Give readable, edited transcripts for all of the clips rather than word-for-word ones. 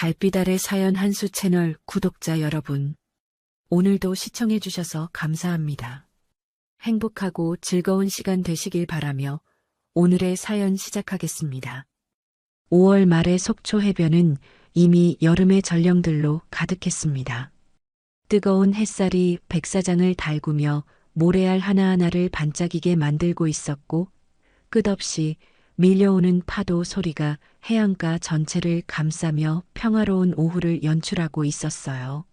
달빛 아래 사연 한수 채널 구독자 여러분, 오늘도 시청해주셔서 감사합니다. 행복하고 즐거운 시간 되시길 바라며 오늘의 사연 시작하겠습니다. 5월 말의 속초 해변은 이미 여름의 전령들로 가득했습니다. 뜨거운 햇살이 백사장을 달구며 모래알 하나하나를 반짝이게 만들고 있었고, 끝없이 밀려오는 파도 소리가 해안가 전체를 감싸며 평화로운 오후를 연출하고 있었어요.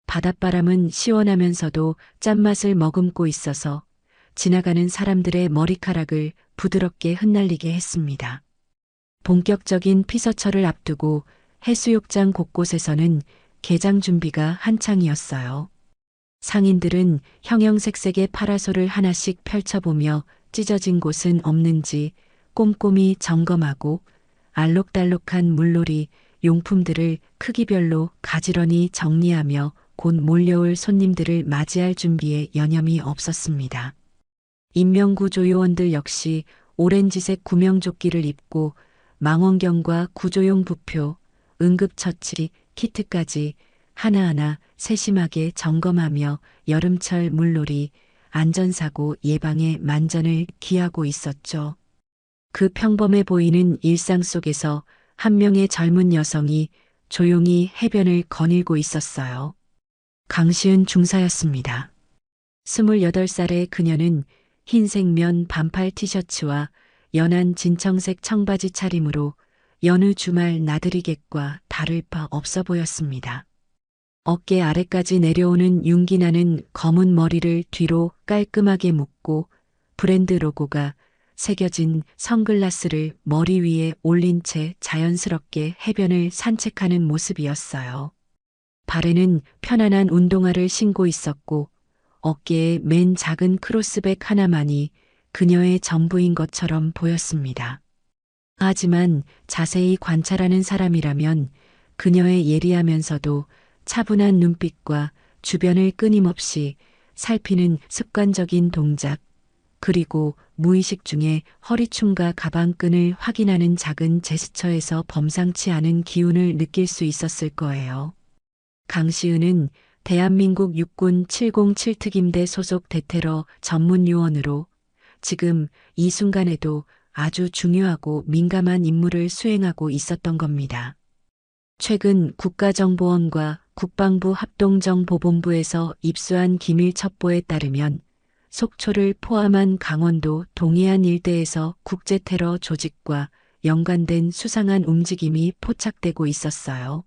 바닷바람은 시원하면서도 짠맛을 머금고 있어서 지나가는 사람들의 머리카락을 부드럽게 흩날리게 했습니다. 본격적인 피서철을 앞두고 해수욕장 곳곳에서는 개장 준비가 한창이었어요. 상인들은 형형색색의 파라솔을 하나씩 펼쳐보며 찢어진 곳은 없는지 꼼꼼히 점검하고 알록달록한 물놀이 용품들을 크기별로 가지런히 정리하며 곧 몰려올 손님들을 맞이할 준비에 여념이 없었습니다. 인명구조요원들 역시 오렌지색 구명조끼를 입고 망원경과 구조용 부표, 응급처치 키트까지 하나하나 세심하게 점검하며 여름철 물놀이, 안전사고 예방에 만전을 기하고 있었죠. 그 평범해 보이는 일상 속에서 한 명의 젊은 여성이 조용히 해변을 거닐고 있었어요. 강시은 중사였습니다. 28살의 그녀는 흰색 면 반팔 티셔츠와 연한 진청색 청바지 차림으로 여느 주말 나들이객과 다를 바 없어 보였습니다. 어깨 아래까지 내려오는 윤기 나는 검은 머리를 뒤로 깔끔하게 묶고 브랜드 로고가 새겨진 선글라스를 머리 위에 올린 채 자연스럽게 해변을 산책하는 모습이었어요. 발에는 편안한 운동화를 신고 있었고 어깨에 맨 작은 크로스백 하나만이 그녀의 전부인 것처럼 보였습니다. 하지만 자세히 관찰하는 사람이라면 그녀의 예리하면서도 차분한 눈빛과 주변을 끊임없이 살피는 습관적인 동작, 그리고 무의식 중에 허리춤과 가방끈을 확인하는 작은 제스처에서 범상치 않은 기운을 느낄 수 있었을 거예요. 강시은은 대한민국 육군 707특임대 소속 대테러 전문 요원으로 지금 이 순간에도 아주 중요하고 민감한 임무를 수행하고 있었던 겁니다. 최근 국가정보원과 국방부 합동정보본부에서 입수한 기밀 첩보에 따르면 속초를 포함한 강원도 동해안 일대에서 국제테러 조직과 연관된 수상한 움직임이 포착되고 있었어요.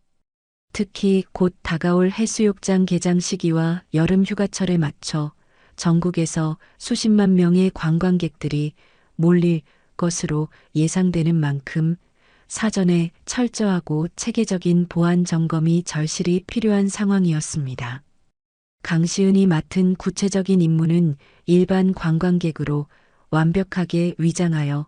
특히 곧 다가올 해수욕장 개장 시기와 여름 휴가철에 맞춰 전국에서 수십만 명의 관광객들이 몰릴 것으로 예상되는 만큼 사전에 철저하고 체계적인 보안 점검이 절실히 필요한 상황이었습니다. 강시은이 맡은 구체적인 임무는 일반 관광객으로 완벽하게 위장하여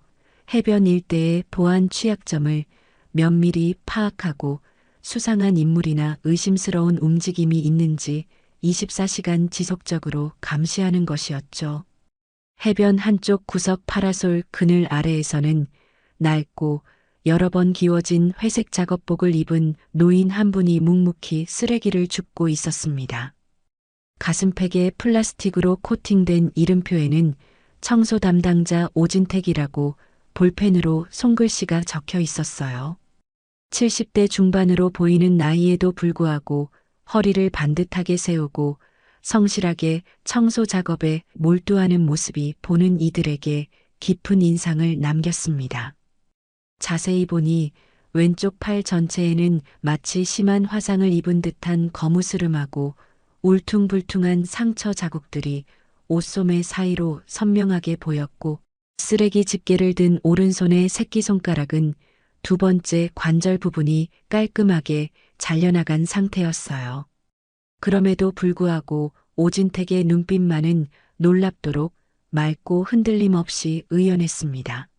해변 일대의 보안 취약점을 면밀히 파악하고 수상한 인물이나 의심스러운 움직임이 있는지 24시간 지속적으로 감시하는 것이었죠. 해변 한쪽 구석 파라솔 그늘 아래에서는 낡고 여러 번 기워진 회색 작업복을 입은 노인 한 분이 묵묵히 쓰레기를 줍고 있었습니다. 가슴팩에 플라스틱으로 코팅된 이름표에는 청소 담당자 오진택이라고 볼펜으로 손글씨가 적혀 있었어요. 70대 중반으로 보이는 나이에도 불구하고 허리를 반듯하게 세우고 성실하게 청소 작업에 몰두하는 모습이 보는 이들에게 깊은 인상을 남겼습니다. 자세히 보니 왼쪽 팔 전체에는 마치 심한 화상을 입은 듯한 거무스름하고 울퉁불퉁한 상처 자국들이 옷소매 사이로 선명하게 보였고, 쓰레기 집게를 든 오른손의 새끼손가락은 두 번째 관절 부분이 깔끔하게 잘려나간 상태였어요. 그럼에도 불구하고 오진택의 눈빛만은 놀랍도록 맑고 흔들림 없이 의연했습니다.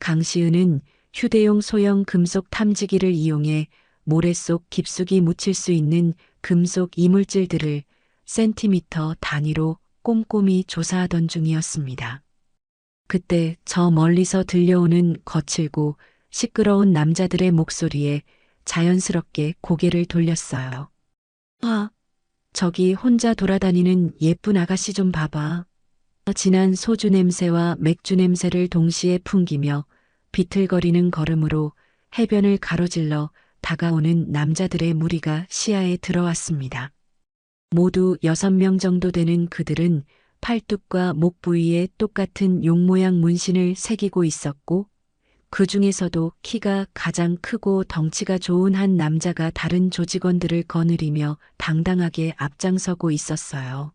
강시은은 휴대용 소형 금속 탐지기를 이용해 모래 속 깊숙이 묻힐 수 있는 금속 이물질들을 센티미터 단위로 꼼꼼히 조사하던 중이었습니다. 그때 저 멀리서 들려오는 거칠고 시끄러운 남자들의 목소리에 자연스럽게 고개를 돌렸어요. 아, 저기 혼자 돌아다니는 예쁜 아가씨 좀 봐봐. 진한 소주 냄새와 맥주 냄새를 동시에 풍기며 비틀거리는 걸음으로 해변을 가로질러 다가오는 남자들의 무리가 시야에 들어왔습니다. 모두 6명 정도 되는 그들은 팔뚝과 목 부위에 똑같은 용 모양 문신을 새기고 있었고, 그 중에서도 키가 가장 크고 덩치가 좋은 한 남자가 다른 조직원들을 거느리며 당당하게 앞장서고 있었어요.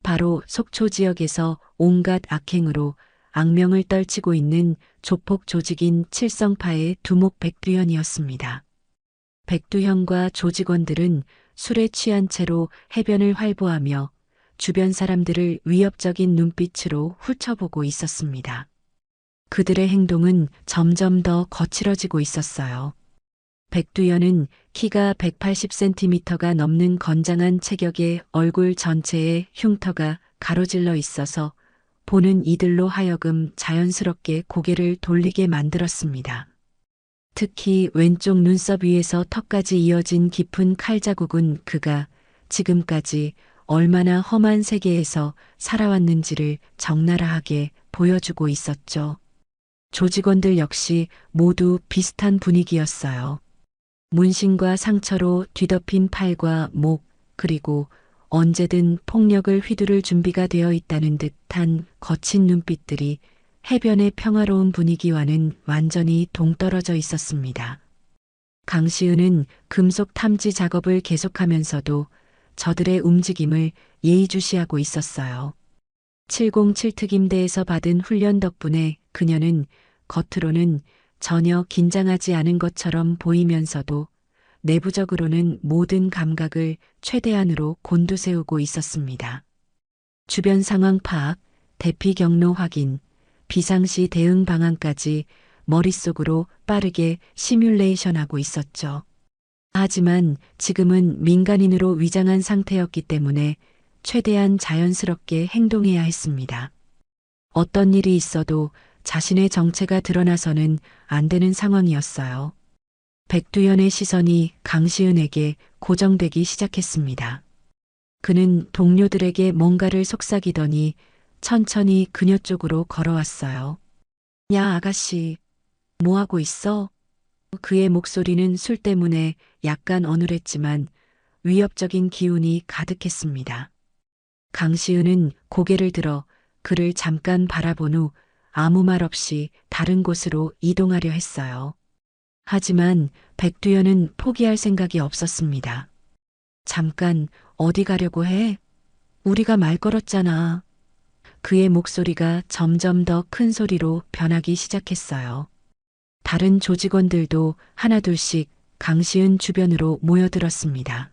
바로 속초 지역에서 온갖 악행으로 악명을 떨치고 있는 조폭 조직인 칠성파의 두목 백두현이었습니다. 백두현과 조직원들은 술에 취한 채로 해변을 활보하며 주변 사람들을 위협적인 눈빛으로 훑어보고 있었습니다. 그들의 행동은 점점 더 거칠어지고 있었어요. 백두현은 키가 180cm가 넘는 건장한 체격에 얼굴 전체에 흉터가 가로질러 있어서 보는 이들로 하여금 자연스럽게 고개를 돌리게 만들었습니다. 특히 왼쪽 눈썹 위에서 턱까지 이어진 깊은 칼자국은 그가 지금까지 얼마나 험한 세계에서 살아왔는지를 적나라하게 보여주고 있었죠. 조직원들 역시 모두 비슷한 분위기였어요. 문신과 상처로 뒤덮인 팔과 목, 그리고 언제든 폭력을 휘두를 준비가 되어 있다는 듯한 거친 눈빛들이 해변의 평화로운 분위기와는 완전히 동떨어져 있었습니다. 강시은은 금속 탐지 작업을 계속하면서도 저들의 움직임을 예의주시하고 있었어요. 707 특임대에서 받은 훈련 덕분에 그녀는 겉으로는 전혀 긴장하지 않은 것처럼 보이면서도 내부적으로는 모든 감각을 최대한으로 곤두세우고 있었습니다. 주변 상황 파악, 대피 경로 확인, 비상시 대응 방안까지 머릿속으로 빠르게 시뮬레이션하고 있었죠. 하지만 지금은 민간인으로 위장한 상태였기 때문에 최대한 자연스럽게 행동해야 했습니다. 어떤 일이 있어도 자신의 정체가 드러나서는 안 되는 상황이었어요. 백두현의 시선이 강시은에게 고정되기 시작했습니다. 그는 동료들에게 뭔가를 속삭이더니 천천히 그녀 쪽으로 걸어왔어요. 야, 아가씨, 뭐하고 있어? 그의 목소리는 술 때문에 약간 어눌했지만 위협적인 기운이 가득했습니다. 강시은은 고개를 들어 그를 잠깐 바라본 후 아무 말 없이 다른 곳으로 이동하려 했어요. 하지만 백두현은 포기할 생각이 없었습니다. 잠깐 어디 가려고 해? 우리가 말 걸었잖아. 그의 목소리가 점점 더 큰 소리로 변하기 시작했어요. 다른 조직원들도 하나둘씩 강시은 주변으로 모여들었습니다.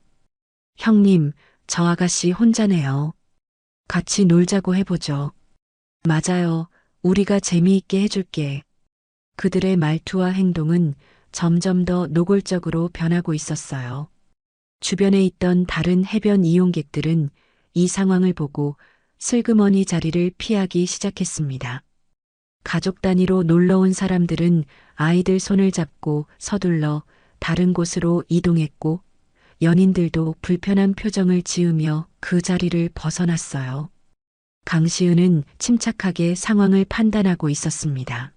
형님, 저 아가씨 혼자네요. 같이 놀자고 해보죠. 맞아요. 우리가 재미있게 해줄게. 그들의 말투와 행동은 점점 더 노골적으로 변하고 있었어요. 주변에 있던 다른 해변 이용객들은 이 상황을 보고 슬그머니 자리를 피하기 시작했습니다. 가족 단위로 놀러 온 사람들은 아이들 손을 잡고 서둘러 다른 곳으로 이동했고, 연인들도 불편한 표정을 지으며 그 자리를 벗어났어요. 강시은은 침착하게 상황을 판단하고 있었습니다.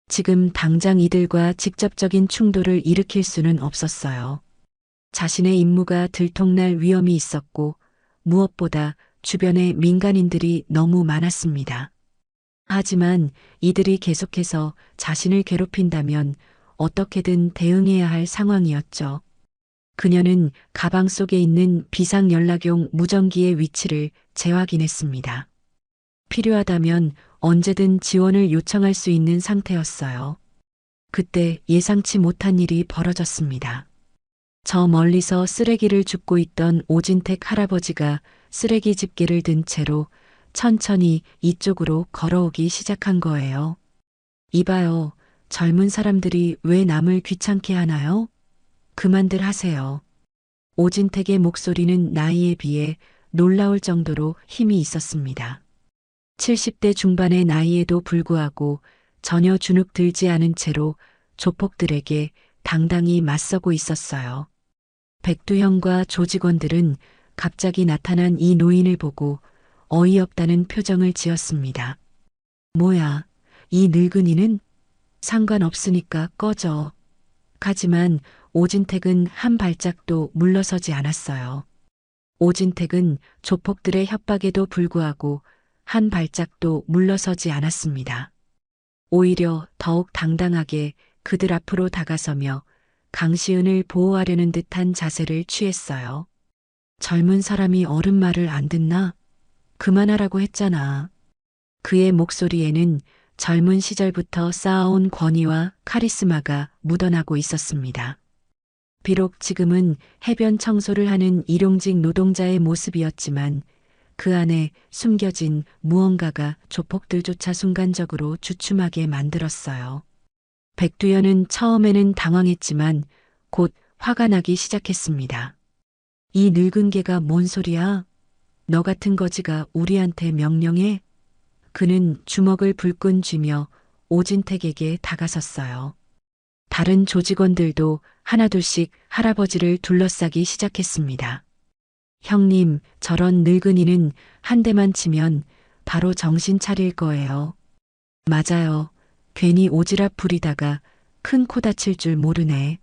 지금 당장 이들과 직접적인 충돌을 일으킬 수는 없었어요. 자신의 임무가 들통날 위험이 있었고, 무엇보다 주변에 민간인들이 너무 많았습니다. 하지만 이들이 계속해서 자신을 괴롭힌다면 어떻게든 대응해야 할 상황이었죠. 그녀는 가방 속에 있는 비상연락용 무전기의 위치를 재확인했습니다. 필요하다면 언제든 지원을 요청할 수 있는 상태였어요. 그때 예상치 못한 일이 벌어졌습니다. 저 멀리서 쓰레기를 줍고 있던 오진택 할아버지가 쓰레기 집게를 든 채로 천천히 이쪽으로 걸어오기 시작한 거예요. 이봐요, 젊은 사람들이 왜 남을 귀찮게 하나요? 그만들 하세요. 오진택의 목소리는 나이에 비해 놀라울 정도로 힘이 있었습니다. 70대 중반의 나이에도 불구하고 전혀 주눅 들지 않은 채로 조폭들에게 당당히 맞서고 있었어요. 백두현과 조직원들은 갑자기 나타난 이 노인을 보고 어이없다는 표정을 지었습니다. 뭐야, 이 늙은이는? 상관없으니까 꺼져. 하지만 오진택은 한 발짝도 물러서지 않았어요. 오진택은 조폭들의 협박에도 불구하고 한 발짝도 물러서지 않았습니다. 오히려 더욱 당당하게 그들 앞으로 다가서며 강시은을 보호하려는 듯한 자세를 취했어요. 젊은 사람이 어른 말을 안 듣나? 그만하라고 했잖아. 그의 목소리에는 젊은 시절부터 쌓아온 권위와 카리스마가 묻어나고 있었습니다. 비록 지금은 해변 청소를 하는 일용직 노동자의 모습이었지만 그 안에 숨겨진 무언가가 조폭들조차 순간적으로 주춤하게 만들었어요. 백두현은 처음에는 당황했지만 곧 화가 나기 시작했습니다. 이 늙은 개가 뭔 소리야? 너 같은 거지가 우리한테 명령해? 그는 주먹을 불끈 쥐며 오진택에게 다가섰어요. 다른 조직원들도 하나둘씩 할아버지를 둘러싸기 시작했습니다. 형님, 저런 늙은이는 한 대만 치면 바로 정신 차릴 거예요. 맞아요. 괜히 오지랖 부리다가 큰 코 다칠 줄 모르네.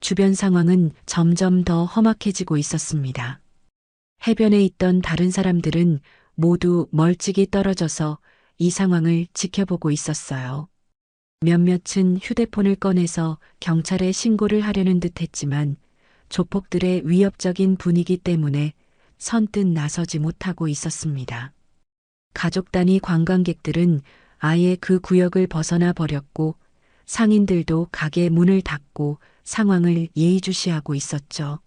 주변 상황은 점점 더 험악해지고 있었습니다. 해변에 있던 다른 사람들은 모두 멀찍이 떨어져서 이 상황을 지켜보고 있었어요. 몇몇은 휴대폰을 꺼내서 경찰에 신고를 하려는 듯 했지만 조폭들의 위협적인 분위기 때문에 선뜻 나서지 못하고 있었습니다. 가족 단위 관광객들은 아예 그 구역을 벗어나 버렸고 상인들도 가게 문을 닫고 상황을 예의주시하고 있었죠.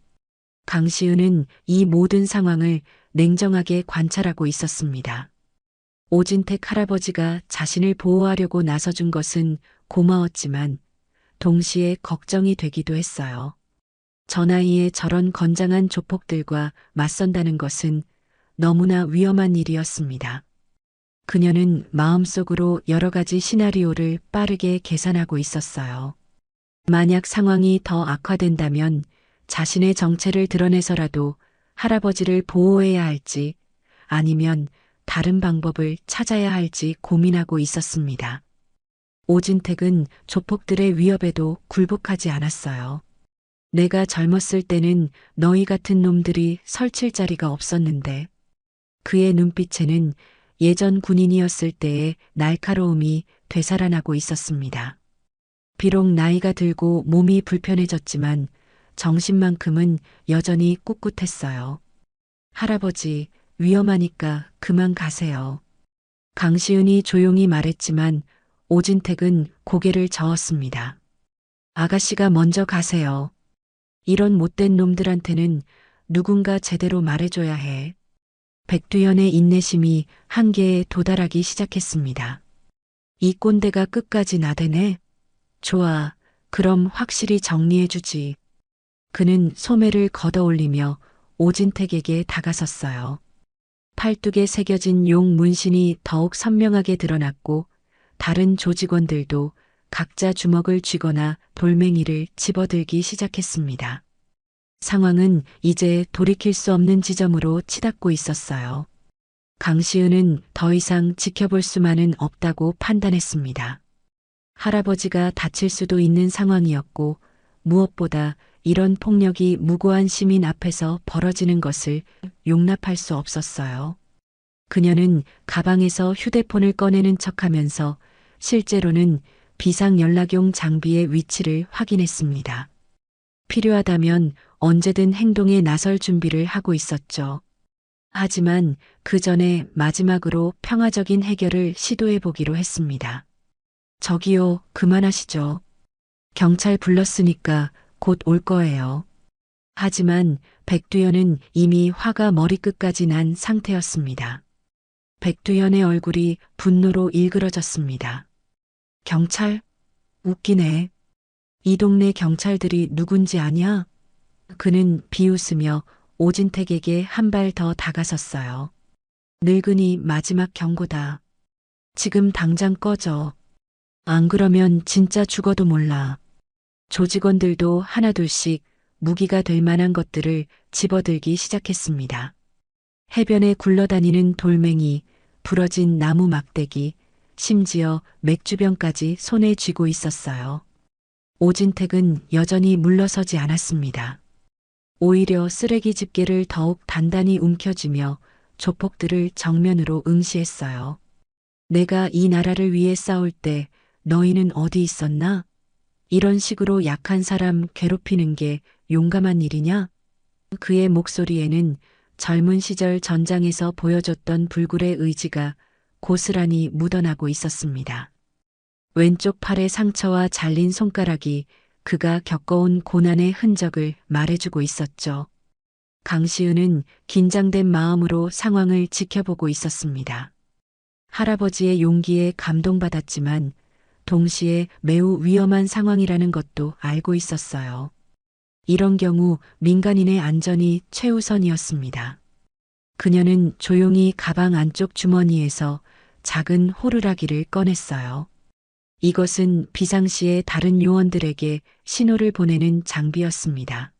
강시은은 이 모든 상황을 냉정하게 관찰하고 있었습니다. 오진택 할아버지가 자신을 보호하려고 나서준 것은 고마웠지만 동시에 걱정이 되기도 했어요. 저 나이에 저런 건장한 조폭들과 맞선다는 것은 너무나 위험한 일이었습니다. 그녀는 마음속으로 여러 가지 시나리오를 빠르게 계산하고 있었어요. 만약 상황이 더 악화된다면 자신의 정체를 드러내서라도 할아버지를 보호해야 할지 아니면 다른 방법을 찾아야 할지 고민하고 있었습니다. 오진택은 조폭들의 위협에도 굴복하지 않았어요. 내가 젊었을 때는 너희 같은 놈들이 설칠 자리가 없었는데 그의 눈빛에는 예전 군인이었을 때의 날카로움이 되살아나고 있었습니다. 비록 나이가 들고 몸이 불편해졌지만 정신만큼은 여전히 꿋꿋했어요. 할아버지, 위험하니까 그만 가세요. 강시은이 조용히 말했지만 오진택은 고개를 저었습니다. 아가씨가 먼저 가세요. 이런 못된 놈들한테는 누군가 제대로 말해줘야 해. 백두현의 인내심이 한계에 도달하기 시작했습니다. 이 꼰대가 끝까지 나대네. 좋아, 그럼 확실히 정리해주지. 그는 소매를 걷어올리며 오진택에게 다가섰어요. 팔뚝에 새겨진 용 문신이 더욱 선명하게 드러났고 다른 조직원들도 각자 주먹을 쥐거나 돌멩이를 집어들기 시작했습니다. 상황은 이제 돌이킬 수 없는 지점으로 치닫고 있었어요. 강시은은 더 이상 지켜볼 수만은 없다고 판단했습니다. 할아버지가 다칠 수도 있는 상황이었고 무엇보다 이런 폭력이 무고한 시민 앞에서 벌어지는 것을 용납할 수 없었어요. 그녀는 가방에서 휴대폰을 꺼내는 척하면서 실제로는 비상연락용 장비의 위치를 확인했습니다. 필요하다면 언제든 행동에 나설 준비를 하고 있었죠. 하지만 그 전에 마지막으로 평화적인 해결을 시도해 보기로 했습니다. 저기요, 그만하시죠. 경찰 불렀으니까 곧 올 거예요. 하지만 백두현은 이미 화가 머리끝까지 난 상태였습니다. 백두현의 얼굴이 분노로 일그러졌습니다. 경찰? 웃기네. 이 동네 경찰들이 누군지 아냐? 그는 비웃으며 오진택에게 한 발 더 다가섰어요. 늙은이 마지막 경고다. 지금 당장 꺼져. 안 그러면 진짜 죽어도 몰라. 조직원들도 하나둘씩 무기가 될 만한 것들을 집어들기 시작했습니다. 해변에 굴러다니는 돌멩이, 부러진 나무 막대기, 심지어 맥주병까지 손에 쥐고 있었어요. 오진택은 여전히 물러서지 않았습니다. 오히려 쓰레기 집게를 더욱 단단히 움켜쥐며 조폭들을 정면으로 응시했어요. 내가 이 나라를 위해 싸울 때 너희는 어디 있었나? 이런 식으로 약한 사람 괴롭히는 게 용감한 일이냐? 그의 목소리에는 젊은 시절 전장에서 보여줬던 불굴의 의지가 고스란히 묻어나고 있었습니다. 왼쪽 팔의 상처와 잘린 손가락이 그가 겪어온 고난의 흔적을 말해주고 있었죠. 강시은은 긴장된 마음으로 상황을 지켜보고 있었습니다. 할아버지의 용기에 감동받았지만 동시에 매우 위험한 상황이라는 것도 알고 있었어요. 이런 경우 민간인의 안전이 최우선이었습니다. 그녀는 조용히 가방 안쪽 주머니에서 작은 호루라기를 꺼냈어요. 이것은 비상시에 다른 요원들에게 신호를 보내는 장비였습니다.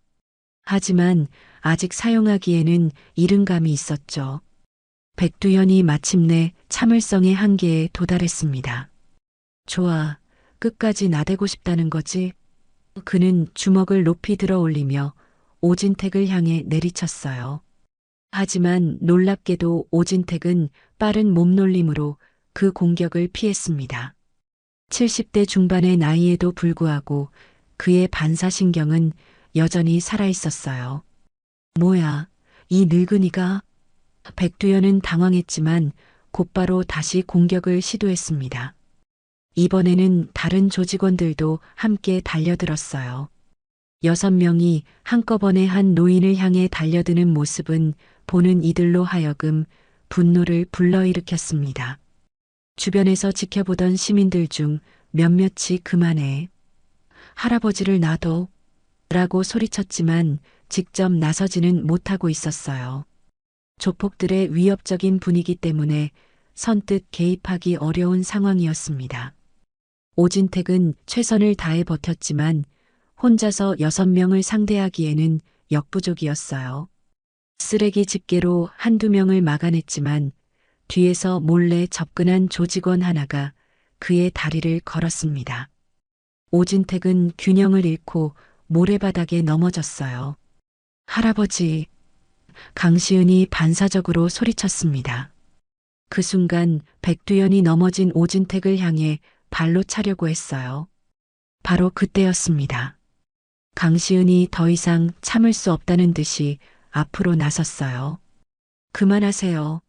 하지만 아직 사용하기에는 이른 감이 있었죠. 백두현이 마침내 참을성의 한계에 도달했습니다. 좋아, 끝까지 나대고 싶다는 거지? 그는 주먹을 높이 들어 올리며 오진택을 향해 내리쳤어요. 하지만 놀랍게도 오진택은 빠른 몸놀림으로 그 공격을 피했습니다. 70대 중반의 나이에도 불구하고 그의 반사신경은 여전히 살아있었어요. 뭐야, 이 늙은이가? 백두현은 당황했지만 곧바로 다시 공격을 시도했습니다. 이번에는 다른 조직원들도 함께 달려들었어요. 6명이 한꺼번에 한 노인을 향해 달려드는 모습은 보는 이들로 하여금 분노를 불러일으켰습니다. 주변에서 지켜보던 시민들 중 몇몇이 그만해. 할아버지를 놔둬. 라고 소리쳤지만 직접 나서지는 못하고 있었어요. 조폭들의 위협적인 분위기 때문에 선뜻 개입하기 어려운 상황이었습니다. 오진택은 최선을 다해 버텼지만 혼자서 6명을 상대하기에는 역부족이었어요. 쓰레기 집게로 한두 명을 막아냈지만 뒤에서 몰래 접근한 조직원 하나가 그의 다리를 걸었습니다. 오진택은 균형을 잃고 모래바닥에 넘어졌어요. 할아버지, 강시은이 반사적으로 소리쳤습니다. 그 순간 백두현이 넘어진 오진택을 향해 발로 차려고 했어요. 바로 그때였습니다. 강시은이 더 이상 참을 수 없다는 듯이 앞으로 나섰어요. 그만하세요.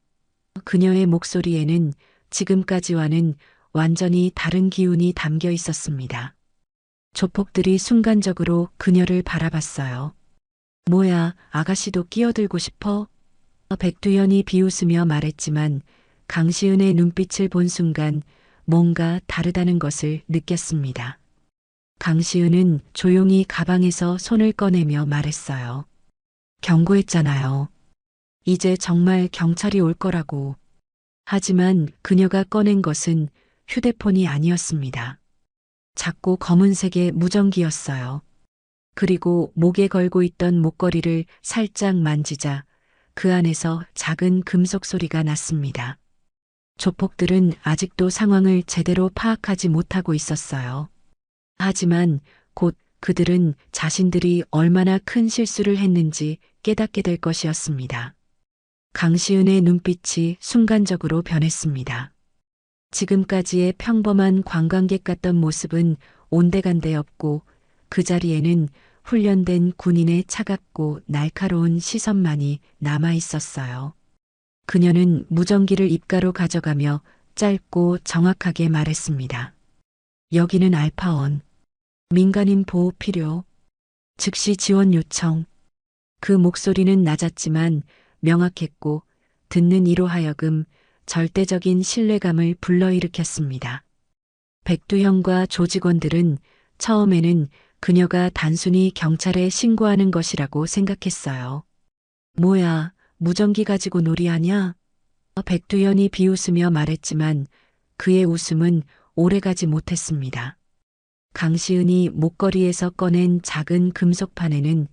그녀의 목소리에는 지금까지와는 완전히 다른 기운이 담겨 있었습니다. 조폭들이 순간적으로 그녀를 바라봤어요. 뭐야, 아가씨도 끼어들고 싶어? 백두현이 비웃으며 말했지만 강시은의 눈빛을 본 순간 뭔가 다르다는 것을 느꼈습니다. 강시은은 조용히 가방에서 손을 꺼내며 말했어요. 경고했잖아요. 이제 정말 경찰이 올 거라고. 하지만 그녀가 꺼낸 것은 휴대폰이 아니었습니다. 작고 검은색의 무전기였어요. 그리고 목에 걸고 있던 목걸이를 살짝 만지자 그 안에서 작은 금속 소리가 났습니다. 조폭들은 아직도 상황을 제대로 파악하지 못하고 있었어요. 하지만 곧 그들은 자신들이 얼마나 큰 실수를 했는지 깨닫게 될 것이었습니다. 강시은의 눈빛이 순간적으로 변했습니다. 지금까지의 평범한 관광객 같던 모습은 온데간데 없고 그 자리에는 훈련된 군인의 차갑고 날카로운 시선만이 남아 있었어요. 그녀는 무전기를 입가로 가져가며 짧고 정확하게 말했습니다. 여기는 알파원. 민간인 보호 필요. 즉시 지원 요청. 그 목소리는 낮았지만 명확했고 듣는 이로 하여금 절대적인 신뢰감을 불러일으켰습니다. 백두현과 조직원들은 처음에는 그녀가 단순히 경찰에 신고하는 것이라고 생각했어요. 뭐야, 무전기 가지고 놀이하냐? 백두현이 비웃으며 말했지만 그의 웃음은 오래가지 못했습니다. 강시은이 목걸이에서 꺼낸 작은 금속판에는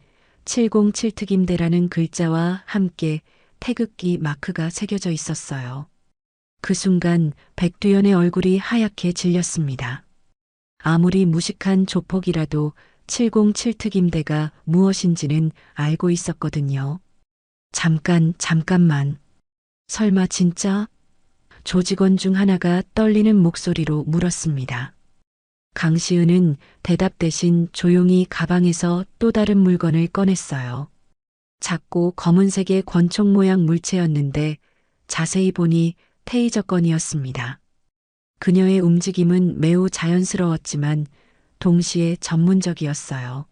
707 특임대라는 글자와 함께 태극기 마크가 새겨져 있었어요. 그 순간 백두연의 얼굴이 하얗게 질렸습니다. 아무리 무식한 조폭이라도 707 특임대가 무엇인지는 알고 있었거든요. 잠깐만. 설마 진짜? 조직원 중 하나가 떨리는 목소리로 물었습니다. 강시은은 대답 대신 조용히 가방에서 또 다른 물건을 꺼냈어요. 작고 검은색의 권총 모양 물체였는데 자세히 보니 테이저건이었습니다. 그녀의 움직임은 매우 자연스러웠지만 동시에 전문적이었어요.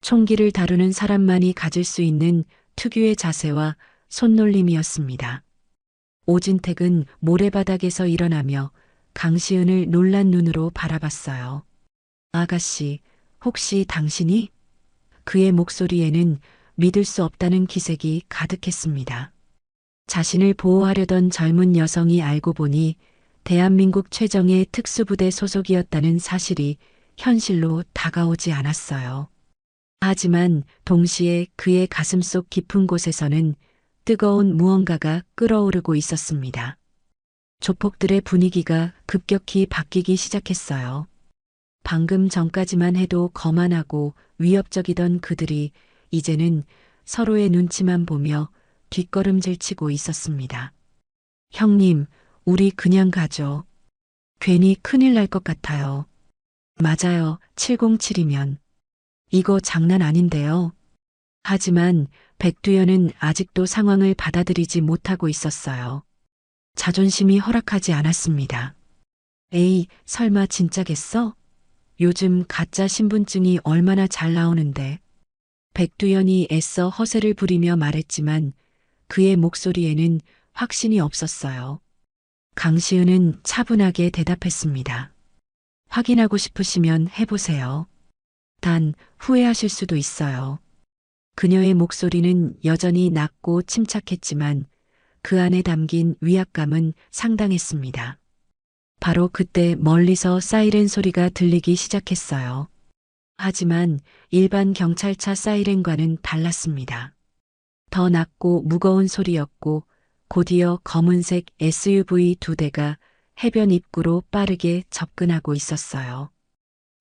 총기를 다루는 사람만이 가질 수 있는 특유의 자세와 손놀림이었습니다. 오진택은 모래바닥에서 일어나며 강시은을 놀란 눈으로 바라봤어요. 아가씨, 혹시 당신이? 그의 목소리에는 믿을 수 없다는 기색이 가득했습니다. 자신을 보호하려던 젊은 여성이 알고 보니 대한민국 최정예 특수부대 소속이었다는 사실이 현실로 다가오지 않았어요. 하지만 동시에 그의 가슴속 깊은 곳에서는 뜨거운 무언가가 끓어오르고 있었습니다. 조폭들의 분위기가 급격히 바뀌기 시작했어요. 방금 전까지만 해도 거만하고 위협적이던 그들이 이제는 서로의 눈치만 보며 뒷걸음질 치고 있었습니다. 형님, 우리 그냥 가죠. 괜히 큰일 날 것 같아요. 맞아요, 707이면. 이거 장난 아닌데요. 하지만 백두연은 아직도 상황을 받아들이지 못하고 있었어요. 자존심이 허락하지 않았습니다. 에이, 설마 진짜겠어? 요즘 가짜 신분증이 얼마나 잘 나오는데. 백두연이 애써 허세를 부리며 말했지만 그의 목소리에는 확신이 없었어요. 강시은은 차분하게 대답했습니다. 확인하고 싶으시면 해보세요. 단 후회하실 수도 있어요. 그녀의 목소리는 여전히 낮고 침착했지만 그 안에 담긴 위압감은 상당했습니다. 바로 그때 멀리서 사이렌 소리가 들리기 시작했어요. 하지만 일반 경찰차 사이렌과는 달랐습니다. 더 낮고 무거운 소리였고 곧이어 검은색 SUV 2대가 해변 입구로 빠르게 접근하고 있었어요.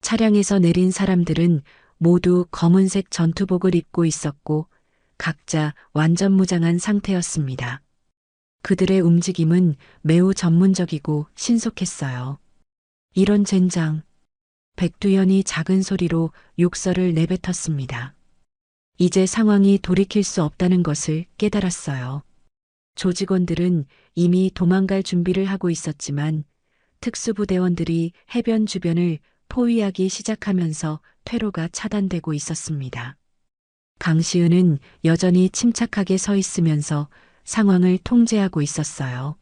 차량에서 내린 사람들은 모두 검은색 전투복을 입고 있었고 각자 완전 무장한 상태였습니다. 그들의 움직임은 매우 전문적이고 신속했어요. 이런 젠장. 백두연이 작은 소리로 욕설을 내뱉었습니다. 이제 상황이 돌이킬 수 없다는 것을 깨달았어요. 조직원들은 이미 도망갈 준비를 하고 있었지만 특수부대원들이 해변 주변을 포위하기 시작하면서 퇴로가 차단되고 있었습니다. 강시은은 여전히 침착하게 서 있으면서 상황을 통제하고 있었어요.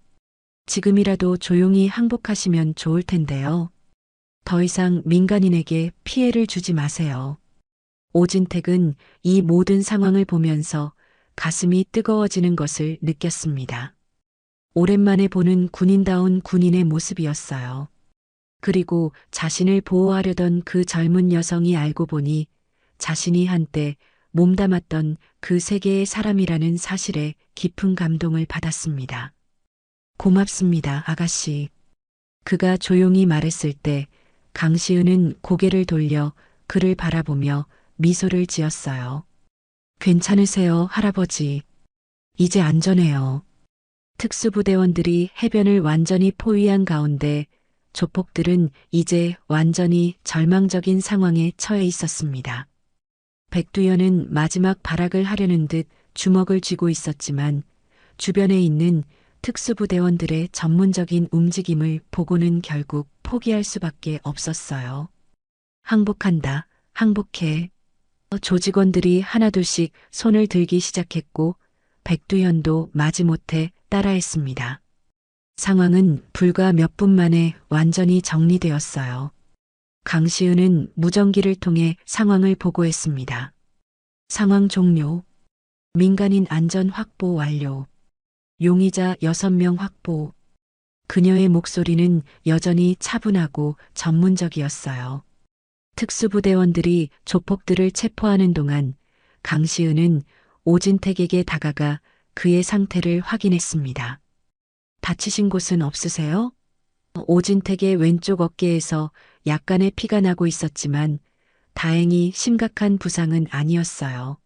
지금이라도 조용히 항복하시면 좋을 텐데요. 더 이상 민간인에게 피해를 주지 마세요. 오진택은 이 모든 상황을 보면서 가슴이 뜨거워지는 것을 느꼈습니다. 오랜만에 보는 군인다운 군인의 모습이었어요. 그리고 자신을 보호하려던 그 젊은 여성이 알고 보니 자신이 한때 몸담았던 그 세계의 사람이라는 사실에 깊은 감동을 받았습니다. 고맙습니다, 아가씨. 그가 조용히 말했을 때 강시은은 고개를 돌려 그를 바라보며 미소를 지었어요. 괜찮으세요, 할아버지. 이제 안전해요. 특수부대원들이 해변을 완전히 포위한 가운데 조폭들은 이제 완전히 절망적인 상황에 처해 있었습니다. 백두연은 마지막 발악을 하려는 듯 주먹을 쥐고 있었지만 주변에 있는 특수부대원들의 전문적인 움직임을 보고는 결국 포기할 수밖에 없었어요. 항복한다, 항복해. 조직원들이 하나둘씩 손을 들기 시작했고 백두연도 마지못해 따라했습니다. 상황은 불과 몇 분 만에 완전히 정리되었어요. 강시은은 무전기를 통해 상황을 보고했습니다. 상황 종료. 민간인 안전 확보 완료. 용의자 6명 확보. 그녀의 목소리는 여전히 차분하고 전문적이었어요. 특수부대원들이 조폭들을 체포하는 동안 강시은은 오진택에게 다가가 그의 상태를 확인했습니다. 다치신 곳은 없으세요? 오진택의 왼쪽 어깨에서 약간의 피가 나고 있었지만 다행히 심각한 부상은 아니었어요.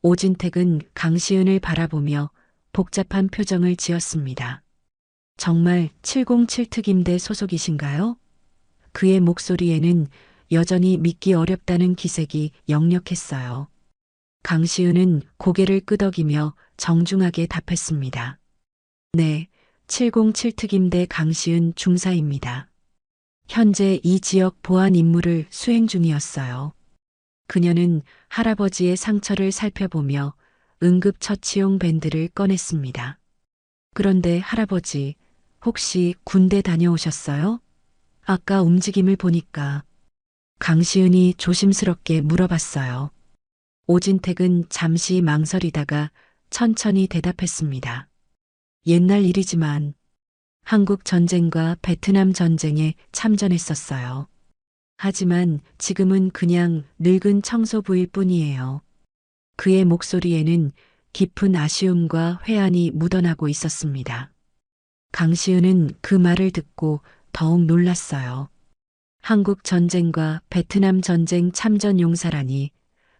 오진택은 강시은을 바라보며 복잡한 표정을 지었습니다. 정말 707 특임대 소속이신가요? 그의 목소리에는 여전히 믿기 어렵다는 기색이 역력했어요. 강시은은 고개를 끄덕이며 정중하게 답했습니다. 네, 707 특임대 강시은 중사입니다. 현재 이 지역 보안 임무를 수행 중이었어요. 그녀는 할아버지의 상처를 살펴보며 응급처치용 밴드를 꺼냈습니다. 그런데 할아버지, 혹시 군대 다녀오셨어요? 아까 움직임을 보니까 강시은이 조심스럽게 물어봤어요. 오진택은 잠시 망설이다가 천천히 대답했습니다. 옛날 일이지만 한국 전쟁과 베트남 전쟁에 참전했었어요. 하지만 지금은 그냥 늙은 청소부일 뿐이에요. 그의 목소리에는 깊은 아쉬움과 회한이 묻어나고 있었습니다. 강시은은 그 말을 듣고 더욱 놀랐어요. 한국 전쟁과 베트남 전쟁 참전 용사라니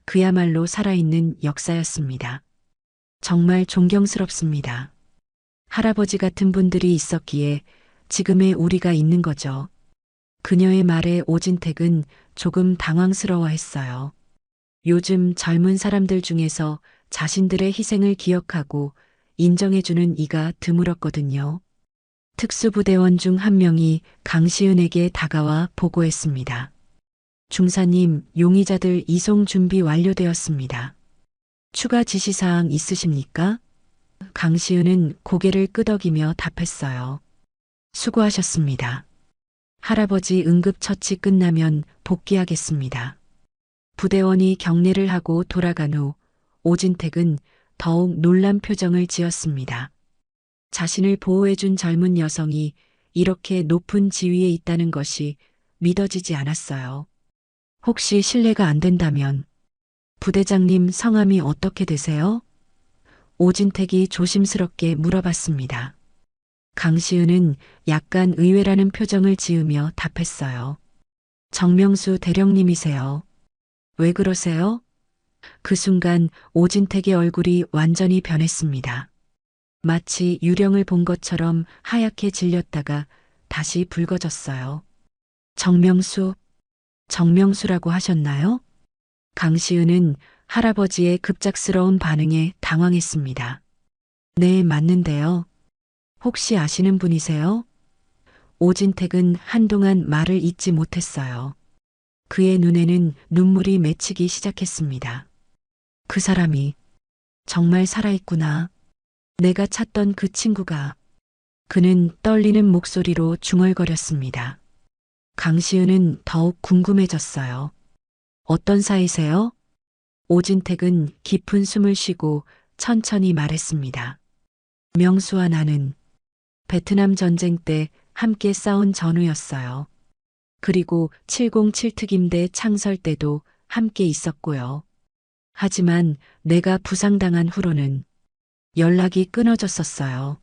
그야말로 살아있는 역사였습니다. 정말 존경스럽습니다. 할아버지 같은 분들이 있었기에 지금의 우리가 있는 거죠. 그녀의 말에 오진택은 조금 당황스러워했어요. 요즘 젊은 사람들 중에서 자신들의 희생을 기억하고 인정해주는 이가 드물었거든요. 특수부대원 중 한 명이 강시은에게 다가와 보고했습니다. 중사님, 용의자들 이송 준비 완료되었습니다. 추가 지시사항 있으십니까? 강시은은 고개를 끄덕이며 답했어요. 수고하셨습니다. 할아버지 응급처치 끝나면 복귀하겠습니다. 부대원이 경례를 하고 돌아간 후 오진택은 더욱 놀란 표정을 지었습니다. 자신을 보호해준 젊은 여성이 이렇게 높은 지위에 있다는 것이 믿어지지 않았어요. 혹시 실례가 안 된다면 부대장님 성함이 어떻게 되세요? 오진택이 조심스럽게 물어봤습니다. 강시은은 약간 의외라는 표정을 지으며 답했어요. 정명수 대령님이세요. 왜 그러세요? 그 순간 오진택의 얼굴이 완전히 변했습니다. 마치 유령을 본 것처럼 하얗게 질렸다가 다시 붉어졌어요. 정명수, 정명수라고 하셨나요? 강시은은 할아버지의 급작스러운 반응에 당황했습니다. 네, 맞는데요. 혹시 아시는 분이세요? 오진택은 한동안 말을 잇지 못했어요. 그의 눈에는 눈물이 맺히기 시작했습니다. 그 사람이 정말 살아있구나. 내가 찾던 그 친구가. 그는 떨리는 목소리로 중얼거렸습니다. 강시은은 더욱 궁금해졌어요. 어떤 사이세요? 오진택은 깊은 숨을 쉬고 천천히 말했습니다. 명수와 나는 베트남 전쟁 때 함께 싸운 전우였어요. 그리고 707 특임대 창설 때도 함께 있었고요. 하지만 내가 부상당한 후로는 연락이 끊어졌었어요.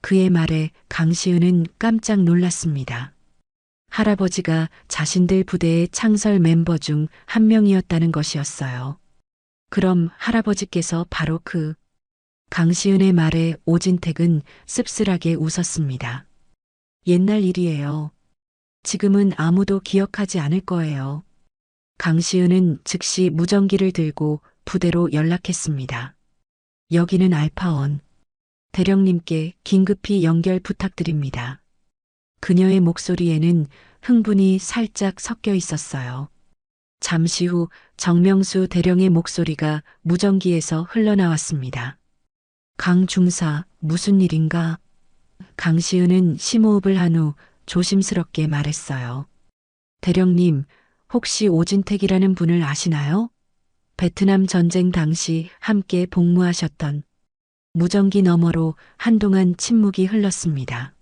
그의 말에 강시은은 깜짝 놀랐습니다. 할아버지가 자신들 부대의 창설 멤버 중 한 명이었다는 것이었어요. 그럼 할아버지께서 바로 강시은의 말에 오진택은 씁쓸하게 웃었습니다. 옛날 일이에요. 지금은 아무도 기억하지 않을 거예요. 강시은은 즉시 무전기를 들고 부대로 연락했습니다. 여기는 알파원. 대령님께 긴급히 연결 부탁드립니다. 그녀의 목소리에는 흥분이 살짝 섞여 있었어요. 잠시 후 정명수 대령의 목소리가 무전기에서 흘러나왔습니다. 강 중사, 무슨 일인가? 강시은은 심호흡을 한 후 조심스럽게 말했어요. 대령님, 혹시 오진택이라는 분을 아시나요? 베트남 전쟁 당시 함께 복무하셨던. 무전기 너머로 한동안 침묵이 흘렀습니다.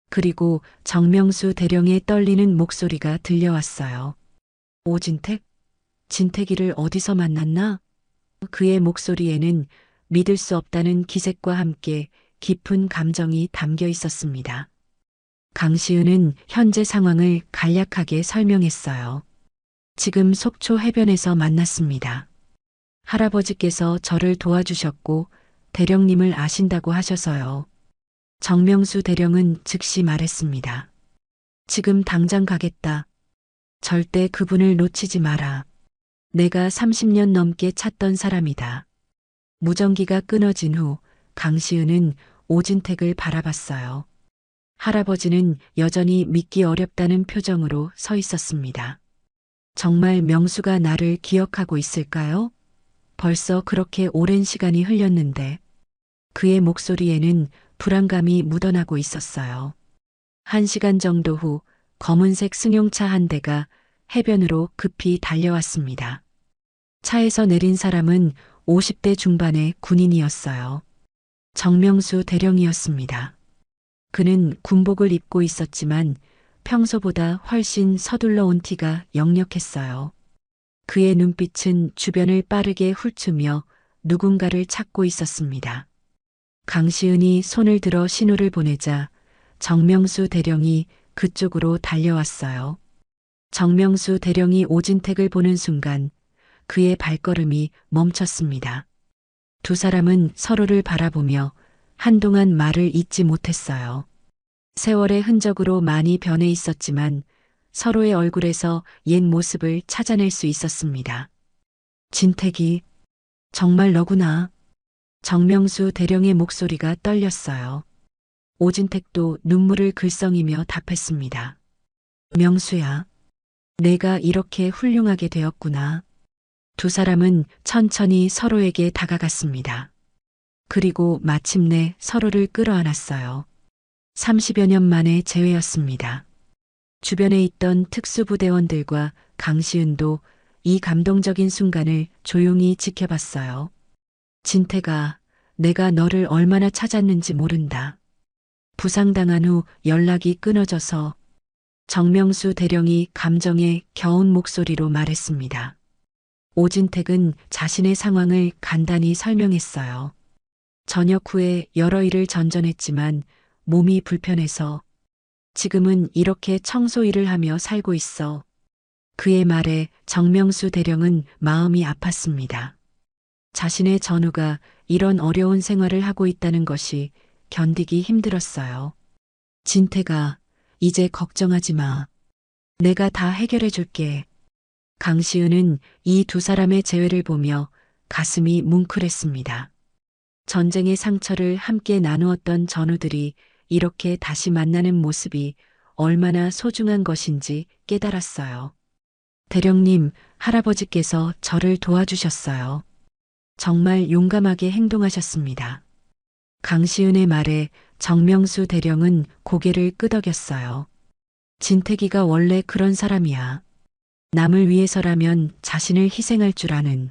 그리고 정명수 대령의 떨리는 목소리가 들려왔어요. 오진택? 진택이를 어디서 만났나? 그의 목소리에는 믿을 수 없다는 기색과 함께 깊은 감정이 담겨 있었습니다. 강시은은 현재 상황을 간략하게 설명했어요. 지금 속초 해변에서 만났습니다. 할아버지께서 저를 도와주셨고 대령님을 아신다고 하셔서요. 정명수 대령은 즉시 말했습니다. 지금 당장 가겠다. 절대 그분을 놓치지 마라. 내가 30년 넘게 찾던 사람이다. 무전기가 끊어진 후 강시은은 오진택을 바라봤어요. 할아버지는 여전히 믿기 어렵다는 표정으로 서 있었습니다. 정말 명수가 나를 기억하고 있을까요? 벌써 그렇게 오랜 시간이 흘렸는데 그의 목소리에는 불안감이 묻어나고 있었어요. 1시간 정도 후 검은색 승용차 한 대가 해변으로 급히 달려왔습니다. 차에서 내린 사람은 50대 중반의 군인이었어요. 정명수 대령이었습니다. 그는 군복을 입고 있었지만 평소보다 훨씬 서둘러 온 티가 역력했어요. 그의 눈빛은 주변을 빠르게 훑으며 누군가를 찾고 있었습니다. 강시은이 손을 들어 신호를 보내자 정명수 대령이 그쪽으로 달려왔어요. 정명수 대령이 오진택을 보는 순간 그의 발걸음이 멈췄습니다. 두 사람은 서로를 바라보며 한동안 말을 잇지 못했어요. 세월의 흔적으로 많이 변해 있었지만 서로의 얼굴에서 옛 모습을 찾아낼 수 있었습니다. 진택이, 정말 너구나. 정명수 대령의 목소리가 떨렸어요. 오진택도 눈물을 글썽이며 답했습니다. 명수야, 내가 이렇게 훌륭하게 되었구나. 두 사람은 천천히 서로에게 다가갔습니다. 그리고 마침내 서로를 끌어안았어요. 30여 년 만의 재회였습니다. 주변에 있던 특수부대원들과 강시은도 이 감동적인 순간을 조용히 지켜봤어요. 진태가, 내가 너를 얼마나 찾았는지 모른다. 부상당한 후 연락이 끊어져서 정명수 대령이 감정에 겨운 목소리로 말했습니다. 오진택은 자신의 상황을 간단히 설명했어요. 전역 후에 여러 일을 전전했지만 몸이 불편해서 지금은 이렇게 청소 일을 하며 살고 있어. 그의 말에 정명수 대령은 마음이 아팠습니다. 자신의 전우가 이런 어려운 생활을 하고 있다는 것이 견디기 힘들었어요. 진태가, 이제 걱정하지 마. 내가 다 해결해 줄게. 강시은은 이 두 사람의 재회를 보며 가슴이 뭉클했습니다. 전쟁의 상처를 함께 나누었던 전우들이 이렇게 다시 만나는 모습이 얼마나 소중한 것인지 깨달았어요. 대령님, 할아버지께서 저를 도와주셨어요. 정말 용감하게 행동하셨습니다. 강시은의 말에 정명수 대령은 고개를 끄덕였어요. 진태기가 원래 그런 사람이야. 남을 위해서라면 자신을 희생할 줄 아는.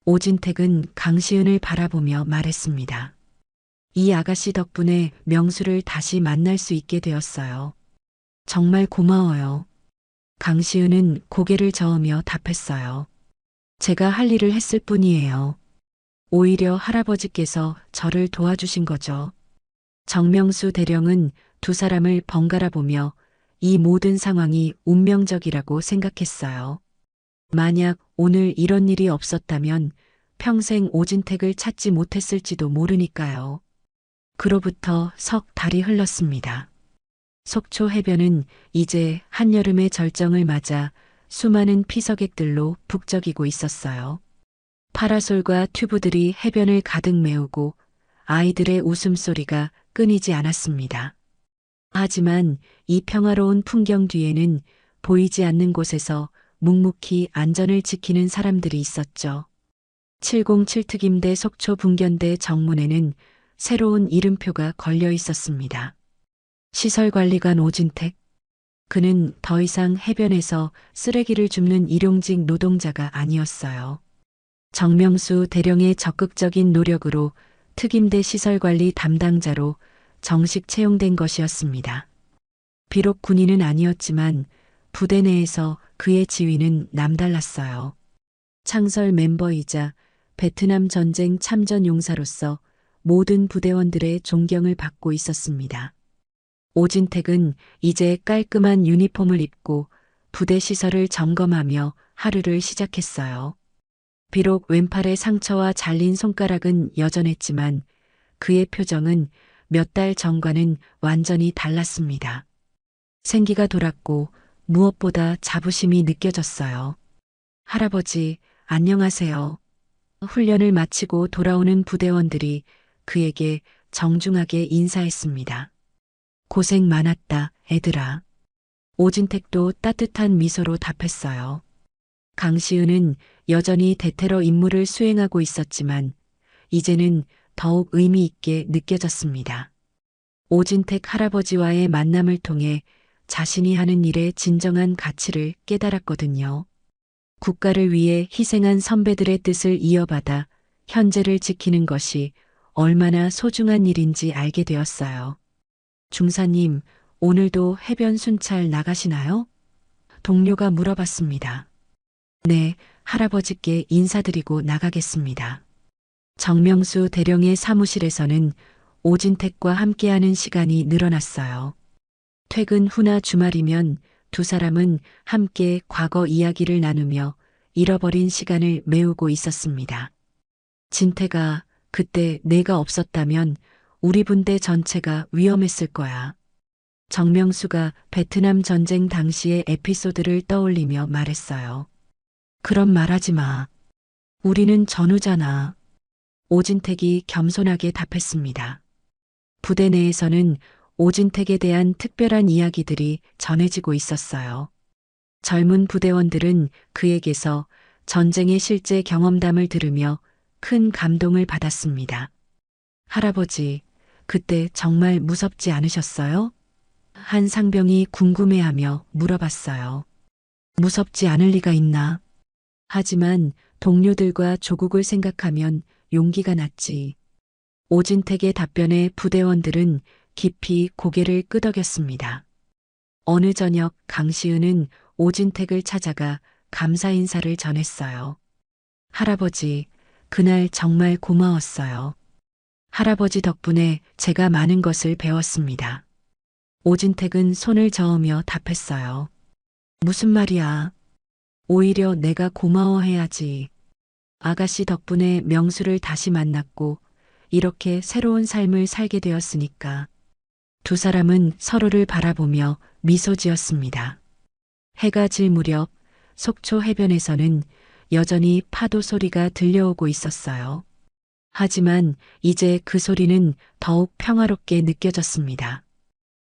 오진택은 강시은을 바라보며 말했습니다. 이 아가씨 덕분에 명수를 다시 만날 수 있게 되었어요. 정말 고마워요. 강시은은 고개를 저으며 답했어요. 제가 할 일을 했을 뿐이에요. 오히려 할아버지께서 저를 도와주신 거죠. 정명수 대령은 두 사람을 번갈아 보며 이 모든 상황이 운명적이라고 생각했어요. 만약 오늘 이런 일이 없었다면 평생 오진택을 찾지 못했을지도 모르니까요. 그로부터 석 달이 흘렀습니다. 속초 해변은 이제 한여름의 절정을 맞아 수많은 피서객들로 북적이고 있었어요. 파라솔과 튜브들이 해변을 가득 메우고 아이들의 웃음소리가 끊이지 않았습니다. 하지만 이 평화로운 풍경 뒤에는 보이지 않는 곳에서 묵묵히 안전을 지키는 사람들이 있었죠. 707 특임대 속초 분견대 정문에는 새로운 이름표가 걸려 있었습니다. 시설관리관 오진택. 그는 더 이상 해변에서 쓰레기를 줍는 일용직 노동자가 아니었어요. 정명수 대령의 적극적인 노력으로 특임대 시설관리 담당자로 정식 채용된 것이었습니다. 비록 군인은 아니었지만 부대 내에서 그의 지위는 남달랐어요. 창설 멤버이자 베트남 전쟁 참전 용사로서 모든 부대원들의 존경을 받고 있었습니다. 오진택은 이제 깔끔한 유니폼을 입고 부대 시설을 점검하며 하루를 시작했어요. 비록 왼팔의 상처와 잘린 손가락은 여전했지만 그의 표정은 몇 달 전과는 완전히 달랐습니다. 생기가 돌았고 무엇보다 자부심이 느껴졌어요. 할아버지, 안녕하세요. 훈련을 마치고 돌아오는 부대원들이 그에게 정중하게 인사했습니다. 고생 많았다, 애들아. 오진택도 따뜻한 미소로 답했어요. 강시은은 여전히 대테러 임무를 수행하고 있었지만 이제는 더욱 의미 있게 느껴졌습니다. 오진택 할아버지와의 만남을 통해 자신이 하는 일의 진정한 가치를 깨달았거든요. 국가를 위해 희생한 선배들의 뜻을 이어받아 현재를 지키는 것이 얼마나 소중한 일인지 알게 되었어요. 중사님, 오늘도 해변 순찰 나가시나요? 동료가 물어봤습니다. 네, 할아버지께 인사드리고 나가겠습니다. 정명수 대령의 사무실에서는 오진택과 함께하는 시간이 늘어났어요. 퇴근 후나 주말이면 두 사람은 함께 과거 이야기를 나누며 잃어버린 시간을 메우고 있었습니다. 진태가, 그때 내가 없었다면 우리 분대 전체가 위험했을 거야. 정명수가 베트남 전쟁 당시의 에피소드를 떠올리며 말했어요. 그런 말하지 마. 우리는 전우잖아. 오진택이 겸손하게 답했습니다. 부대 내에서는 오진택에 대한 특별한 이야기들이 전해지고 있었어요. 젊은 부대원들은 그에게서 전쟁의 실제 경험담을 들으며 큰 감동을 받았습니다. 할아버지, 그때 정말 무섭지 않으셨어요? 한 상병이 궁금해하며 물어봤어요. 무섭지 않을 리가 있나? 하지만 동료들과 조국을 생각하면 용기가 났지. 오진택의 답변에 부대원들은 깊이 고개를 끄덕였습니다. 어느 저녁 강시은은 오진택을 찾아가 감사 인사를 전했어요. 할아버지, 그날 정말 고마웠어요. 할아버지 덕분에 제가 많은 것을 배웠습니다. 오진택은 손을 저으며 답했어요. 무슨 말이야? 오히려 내가 고마워해야지. 아가씨 덕분에 명수를 다시 만났고 이렇게 새로운 삶을 살게 되었으니까. 두 사람은 서로를 바라보며 미소 지었습니다. 해가 질 무렵 속초 해변에서는 여전히 파도 소리가 들려오고 있었어요. 하지만 이제 그 소리는 더욱 평화롭게 느껴졌습니다.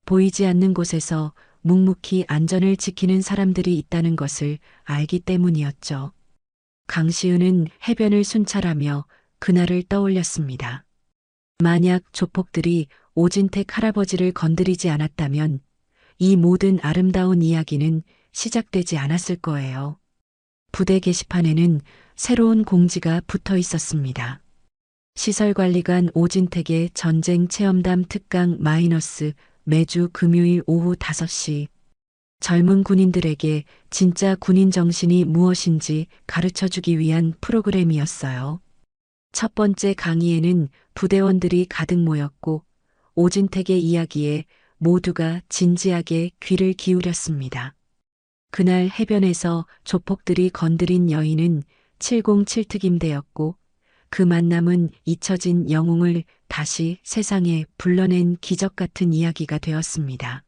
보이지 않는 곳에서 묵묵히 안전을 지키는 사람들이 있다는 것을 알기 때문이었죠. 강시은은 해변을 순찰하며 그날을 떠올렸습니다. 만약 조폭들이 오진택 할아버지를 건드리지 않았다면 이 모든 아름다운 이야기는 시작되지 않았을 거예요. 부대 게시판에는 새로운 공지가 붙어 있었습니다. 시설관리관 오진택의 전쟁 체험담 특강 마이너스 매주 금요일 오후 5시. 젊은 군인들에게 진짜 군인 정신이 무엇인지 가르쳐주기 위한 프로그램이었어요. 첫 번째 강의에는 부대원들이 가득 모였고 오진택의 이야기에 모두가 진지하게 귀를 기울였습니다. 그날 해변에서 조폭들이 건드린 여인은 707특임대였고 그 만남은 잊혀진 영웅을 다시 세상에 불러낸 기적 같은 이야기가 되었습니다.